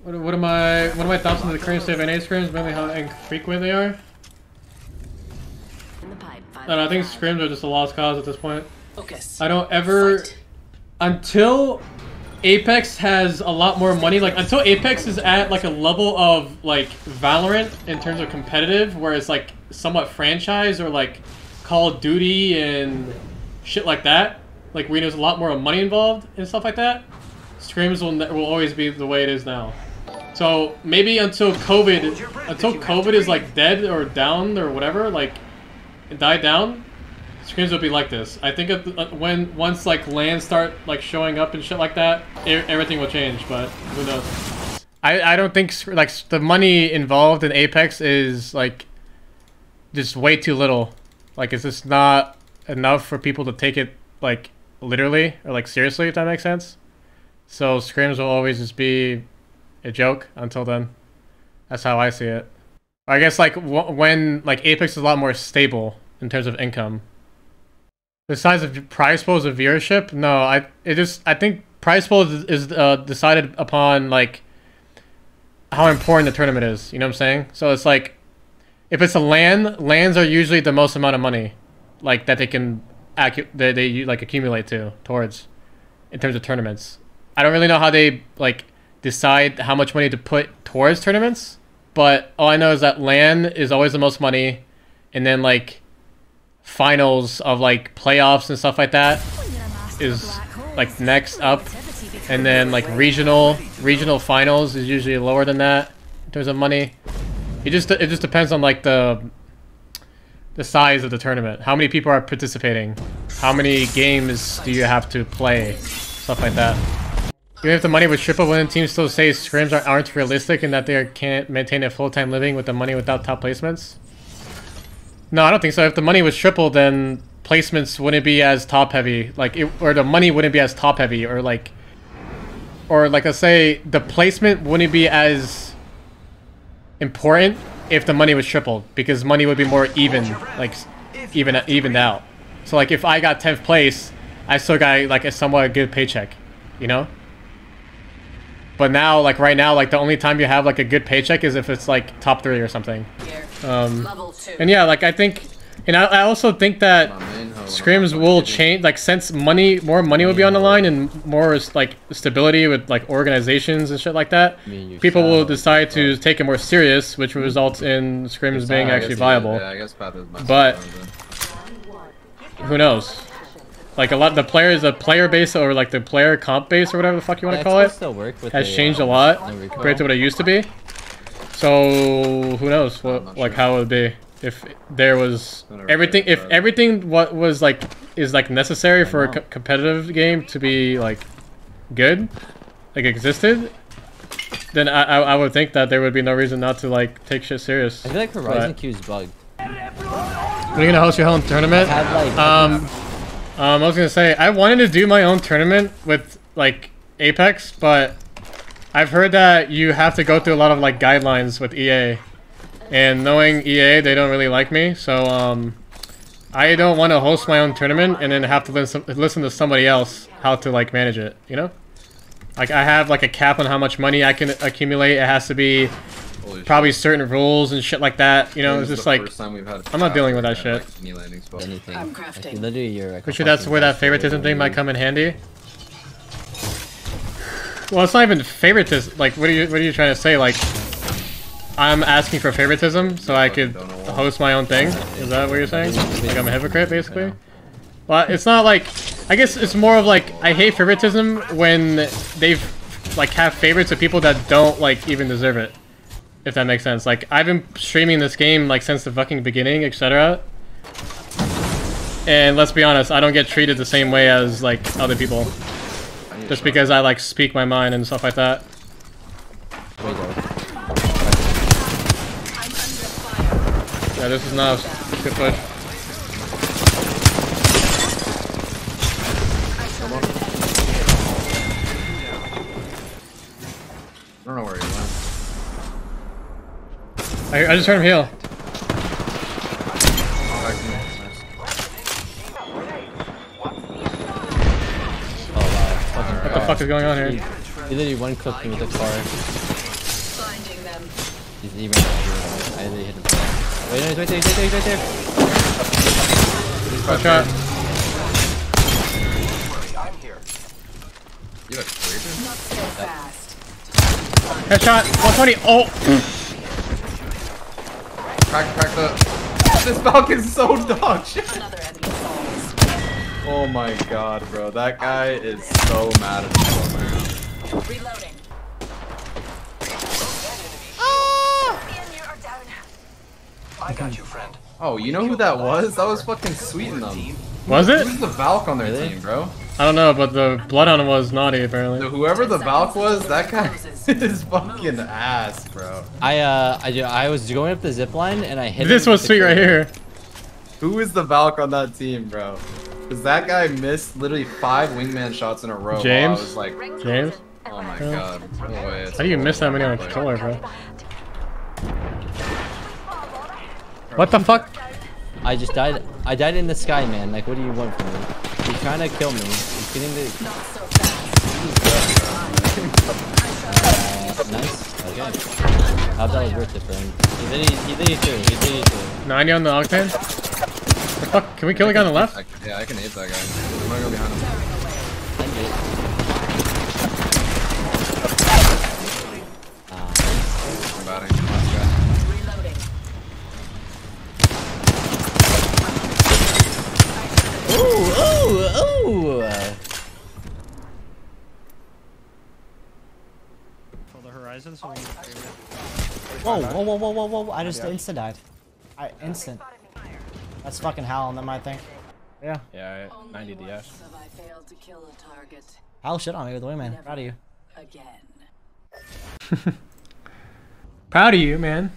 What are my thoughts on the current state of NA scrims, mainly how infrequent they are? I don't know, I think scrims are just a lost cause at this point. I don't ever... Until Apex has a lot more money, like until Apex is at like a level of like Valorant in terms of competitive, where it's like somewhat franchise, or like Call of Duty and shit like that, like where there's a lot more money involved and stuff like that, scrims will always be the way it is now. So maybe until COVID is like dead or down or whatever, like died down, scrims will be like this. I think once like LAN start like showing up and shit like that, everything will change. But who knows? I don't think like the money involved in Apex is like just way too little. Like it's just not enough for people to take it like literally or like seriously, if that makes sense. So scrims will always just be a joke until then. That's how I see it. I guess like when like Apex is a lot more stable in terms of income. Besides the prize pools of viewership, no, I think prize pools is decided upon like how important the tournament is. You know what I'm saying? So it's like if it's a LANs are usually the most amount of money, like that they can they like accumulate towards in terms of tournaments. I don't really know how they like decide how much money to put towards tournaments, but all I know is that LAN is always the most money, and then like finals of like playoffs and stuff like that is like next up, and then like regional finals is usually lower than that in terms of money. It just depends on like the size of the tournament, how many people are participating, how many games do you have to play, stuff like that. Even if the money was triple, wouldn't teams still say scrims aren't realistic and that they can't maintain a full-time living with the money without top placements? No, I don't think so. If the money was triple, then placements wouldn't be as top-heavy, like or the money wouldn't be as top-heavy, or like let's say the placement wouldn't be as important if the money was tripled, because money would be more even, like evened out. So like if I got 10th place, I still got like a somewhat good paycheck, you know? But now, like right now, like the only time you have like a good paycheck is if it's like top 3 or something. And yeah, like I think, and I also think that scrims will change, like since more money will be on the line and more like stability with like organizations and shit like that, people will decide to take it more serious, which results in scrims being actually viable. But who knows? Like a lot of the player base, or like the player comp base, or whatever the fuck you want to call it, has changed a lot compared to what it used to be. So who knows what, like how it would be if there was everything, if everything what was like is like necessary for a competitive game to be like good, like existed, then I would think that there would be no reason not to like take shit serious. I feel like Horizon Q's bugged. When are you gonna host your own tournament? I was gonna say, I wanted to do my own tournament with like Apex, but I've heard that you have to go through a lot of like guidelines with EA, and knowing EA, they don't really like me, so I don't want to host my own tournament and then have to listen to somebody else how to like manage it, you know? Like I have like a cap on how much money I can accumulate. It has to be probably certain rules and shit like that, you know? It's just like, I'm not dealing with that shit. Anything. I'm crafting. Literally, you're like pretty sure that's where that favoritism thing might come in handy. Well, it's not even favoritism. Like, what are you trying to say? Like, I'm asking for favoritism so I could host my own thing? Is that what you're saying? Like I'm a hypocrite, basically? Well, it's not like... I guess it's more of like, I hate favoritism when they've like have favorites of people that don't like even deserve it. If that makes sense. Like, I've been streaming this game like since the fucking beginning, etc. And let's be honest, I don't get treated the same way as like other people. Just because I like speak my mind and stuff like that. Yeah, this is not a good push. I don't know where he went. I just heard him heal. Oh wow. What the fuck is going on here? He literally one-clipped me with the car. He's even. I really hit him. Wait, no, he's right there. He's right there. Watch out. You look crazy. Not so fast. Headshot. 120. Oh. Crack the. This Falcon's so dog shit. Another enemy falls. Oh my god, bro. That guy is so mad at me right now. Reloading. I got you, friend. Oh, you know who that was? That was fucking sweeting them. Was it? Who's the Valk on their team, bro? I don't know, but the Bloodhound was naughty apparently. So whoever the Valk was, that guy is fucking ass, bro. I was going up the zip line and I hit. This was sweet right here. Who is the Valk on that team, bro? Because that guy missed literally 5 wingman shots in a row. James? I was like, James? oh my god. No way. How do you miss that many on a controller, bro? What the fuck? I just died. I died in the sky, man. Like, what do you want from me? He's trying to kill me. He's getting the. Not so fast. Nice. Okay. How that was worth it for him. He's 82. He's 82. 90 on the Octane? The fuck? Can we kill the guy on the left? Yeah, I can hit that guy. I'm gonna go behind him. I'm batting. Last guy. Reloading. Ooh! For the horizon, so Whoa. I just instant died. Instant. That's fucking Hal on them, I think. Yeah. yeah, 90 DS. Have I failed to kill a target Hal shit on me with the wingman. Proud of you. again? Proud of you, man.